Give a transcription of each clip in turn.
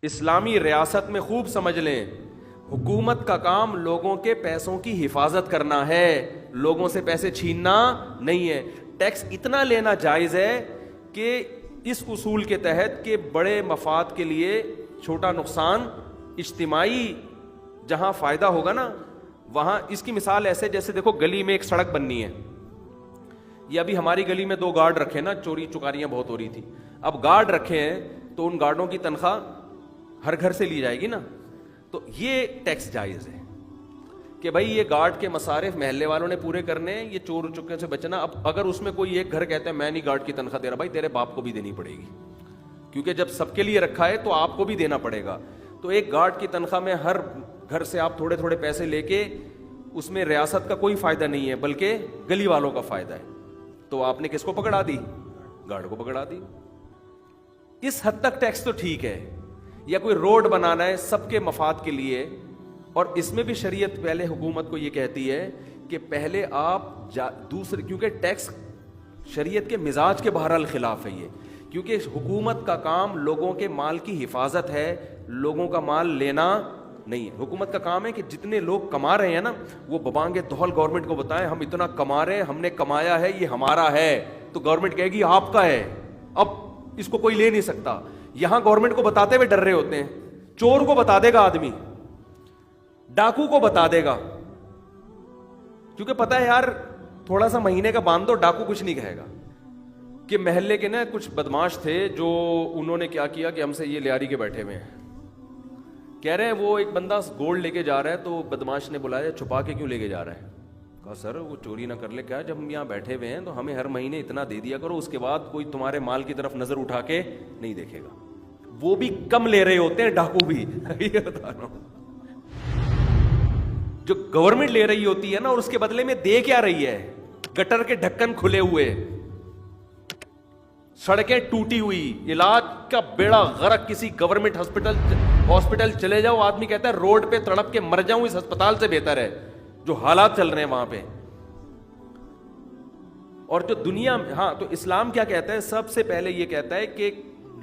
اسلامی ریاست میں خوب سمجھ لیں، حکومت کا کام لوگوں کے پیسوں کی حفاظت کرنا ہے، لوگوں سے پیسے چھیننا نہیں ہے۔ ٹیکس اتنا لینا جائز ہے کہ اس اصول کے تحت کہ بڑے مفاد کے لیے چھوٹا نقصان، اجتماعی جہاں فائدہ ہوگا نا وہاں۔ اس کی مثال ایسے جیسے دیکھو گلی میں ایک سڑک بننی ہے، یہ ابھی ہماری گلی میں 2 گارڈ رکھے نا، چوری چکاریاں بہت ہو رہی تھی، اب گارڈ رکھے ہیں تو ان گارڈوں کی تنخواہ ہر گھر سے لی جائے گی نا، تو یہ ٹیکس جائز ہے کہ بھائی یہ گارڈ کے مصارف محلے والوں نے پورے کرنے ہیں، یہ چور چکے سے بچنا۔ اب اگر اس میں کوئی ایک گھر کہتا ہے میں نہیں گارڈ کی تنخواہ دے رہا، بھائی تیرے باپ کو بھی دینی پڑے گی، کیونکہ جب سب کے لیے رکھا ہے تو آپ کو بھی دینا پڑے گا۔ تو ایک گارڈ کی تنخواہ میں ہر گھر سے آپ تھوڑے تھوڑے پیسے لے کے، اس میں ریاست کا کوئی فائدہ نہیں ہے بلکہ گلی والوں کا فائدہ ہے، تو آپ نے کس کو پکڑا دی؟ گارڈ کو پکڑا دی۔ اس حد تک ٹیکس تو ٹھیک ہے، یا کوئی روڈ بنانا ہے سب کے مفاد کے لیے، اور اس میں بھی شریعت پہلے حکومت کو یہ کہتی ہے کہ پہلے آپ دوسرے، کیونکہ ٹیکس شریعت کے مزاج کے بہرحال خلاف ہے یہ، کیونکہ حکومت کا کام لوگوں کے مال کی حفاظت ہے، لوگوں کا مال لینا نہیں ہے۔ حکومت کا کام ہے کہ جتنے لوگ کما رہے ہیں نا وہ ببانگ دہل گورنمنٹ کو بتائیں ہم اتنا کما رہے ہیں، ہم نے کمایا ہے، یہ ہمارا ہے، تو گورنمنٹ کہے گی آپ کا ہے، اب اس کو کوئی لے نہیں سکتا۔ یہاں گورنمنٹ کو بتاتے ہوئے ڈر رہے ہوتے ہیں، چور کو بتا دے گا آدمی، ڈاکو کو بتا دے گا، کیونکہ پتا ہے یار تھوڑا سا مہینے کا باندھ دو، ڈاکو کچھ نہیں کہے گا۔ کہ محلے کے نا کچھ بدماش تھے جو انہوں نے کیا کیا کہ ہم سے یہ لیاری کے بیٹھے ہوئے ہیں، کہہ رہے ہیں وہ ایک بندہ گولڈ لے کے جا رہا ہے، تو بدماش نے بلایا چھپا کے کیوں لے کے جا رہا ہے؟ کہا سر وہ چوری نہ کر لے، کیا جب ہم یہاں بیٹھے ہوئے ہیں تو ہمیں ہر مہینے اتنا دے دیا کرو، اس کے بعد کوئی تمہارے مال کی طرف نظر اٹھا کے نہیں دیکھے گا۔ وہ بھی کم لے رہے ہوتے ہیں ڈاکو بھی، یہ بتا رہا ہوں۔ جو گورنمنٹ لے رہی ہوتی ہے نا، اور اس کے بدلے میں دے کیا رہی ہے؟ گٹر کے ڈھکن کھلے ہوئے، سڑکیں ٹوٹی ہوئی، علاج کا بیڑا غرق، کسی گورنمنٹ ہاسپٹل چلے جاؤ آدمی کہتا ہے روڈ پہ تڑپ کے مر جاؤں اس ہسپتال سے بہتر ہے، جو حالات چل رہے ہیں وہاں پہ۔ اور جو دنیا میں، ہاں تو اسلام کیا کہتا ہے؟ سب سے پہلے یہ کہتا ہے کہ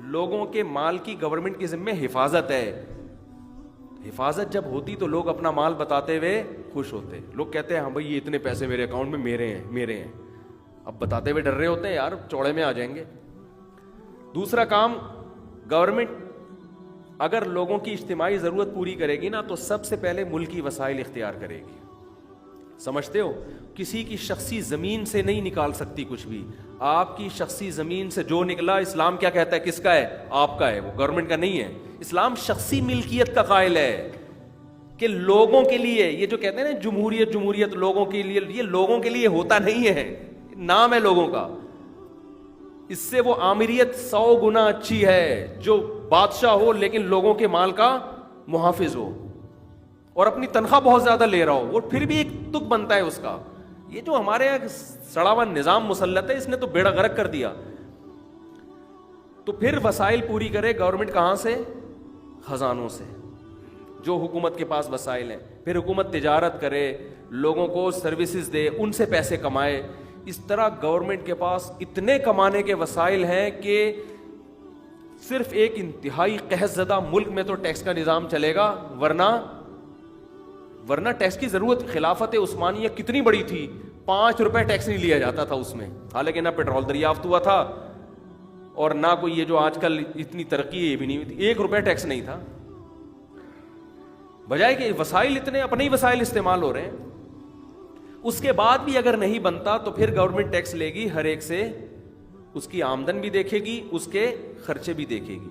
لوگوں کے مال کی گورنمنٹ کے ذمہ حفاظت ہے۔ حفاظت جب ہوتی تو لوگ اپنا مال بتاتے ہوئے خوش ہوتے۔ لوگ کہتے ہیں ہاں بھائی یہ اتنے پیسے میرے اکاؤنٹ میں میرے ہیں، اب بتاتے ہوئے ڈر رہے ہوتے ہیں یار چوڑے میں آ جائیں گے۔ دوسرا کام، گورنمنٹ اگر لوگوں کی اجتماعی ضرورت پوری کرے گی نا تو سب سے پہلے ملکی وسائل اختیار کرے گی۔ سمجھتے ہو؟ کسی کی شخصی زمین سے نہیں نکال سکتی کچھ بھی۔ آپ کی شخصی زمین سے جو نکلا، اسلام کیا کہتا ہے؟ کس کا ہے؟ آپ کا ہے، وہ گورنمنٹ کا نہیں ہے۔ اسلام شخصی ملکیت کا قائل ہے کہ لوگوں کے لیے، یہ جو کہتے ہیں نا جمہوریت لوگوں کے لیے، یہ لوگوں کے لیے ہوتا نہیں ہے، نام ہے لوگوں کا۔ اس سے وہ آمریت 100 گنا اچھی ہے جو بادشاہ ہو لیکن لوگوں کے مال کا محافظ ہو اور اپنی تنخواہ بہت زیادہ لے رہا ہو، وہ پھر بھی ایک تک بنتا ہے اس کا۔ یہ جو ہمارے یہاں سڑا ہوا نظام مسلط ہے، اس نے تو بیڑا غرق کر دیا۔ تو پھر وسائل پوری کرے گورنمنٹ، کہاں سے؟ خزانوں سے، جو حکومت کے پاس وسائل ہیں۔ پھر حکومت تجارت کرے، لوگوں کو سروسز دے، ان سے پیسے کمائے۔ اس طرح گورنمنٹ کے پاس اتنے کمانے کے وسائل ہیں کہ صرف ایک انتہائی قحط زدہ ملک میں تو ٹیکس کا نظام چلے گا، ورنہ ٹیکس کی ضرورت خلافت عثمانیہ کتنی بڑی تھی، 5 روپے ٹیکس نہیں لیا جاتا تھا اس میں، حالانکہ نہ پیٹرول دریافت ہوا تھا اور نہ کوئی یہ جو آج کل اتنی ترقی ہے یہ بھی نہیں ہوئی تھی، 1 روپے ٹیکس نہیں تھا، بجائے کہ وسائل اتنے اپنے ہی وسائل استعمال ہو رہے ہیں۔ اس کے بعد بھی اگر نہیں بنتا تو پھر گورنمنٹ ٹیکس لے گی ہر ایک سے، اس کی آمدن بھی دیکھے گی، اس کے خرچے بھی دیکھے گی۔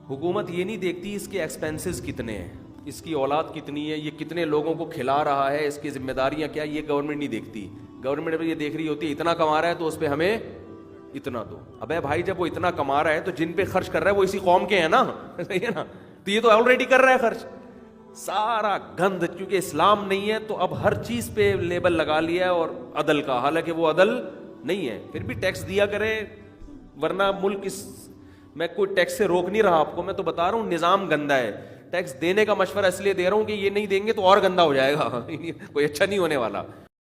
حکومت یہ نہیں دیکھتی اس کے ایکسپینسز کتنے ہیں، اس کی اولاد کتنی ہے، یہ کتنے لوگوں کو کھلا رہا ہے، اس کی ذمہ داریاں کیا، یہ گورنمنٹ نہیں دیکھتی۔ گورنمنٹ یہ دیکھ رہی ہوتی ہے اتنا کما رہا ہے تو اس پہ ہمیں اتنا دو۔ ابے بھائی جب وہ اتنا کما رہا ہے تو جن پہ خرچ کر رہا ہے وہ اسی قوم کے ہیں نا، صحیح ہے نا، تو یہ تو آلریڈی کر رہا ہے خرچ سارا گند، کیونکہ اسلام نہیں ہے تو اب ہر چیز پہ لیبل لگا لیا ہے، اور عدل کا، حالانکہ وہ عدل نہیں ہے۔ پھر بھی ٹیکس دیا کرے، ورنہ ملک اس، میں کوئی ٹیکس سے روک نہیں رہا آپ کو، میں تو بتا رہا ہوں نظام گندا ہے۔ ٹیکس دینے کا مشورہ اس لیے دے رہا ہوں کہ یہ نہیں دیں گے تو اور گندا ہو جائے گا، کوئی اچھا نہیں ہونے والا۔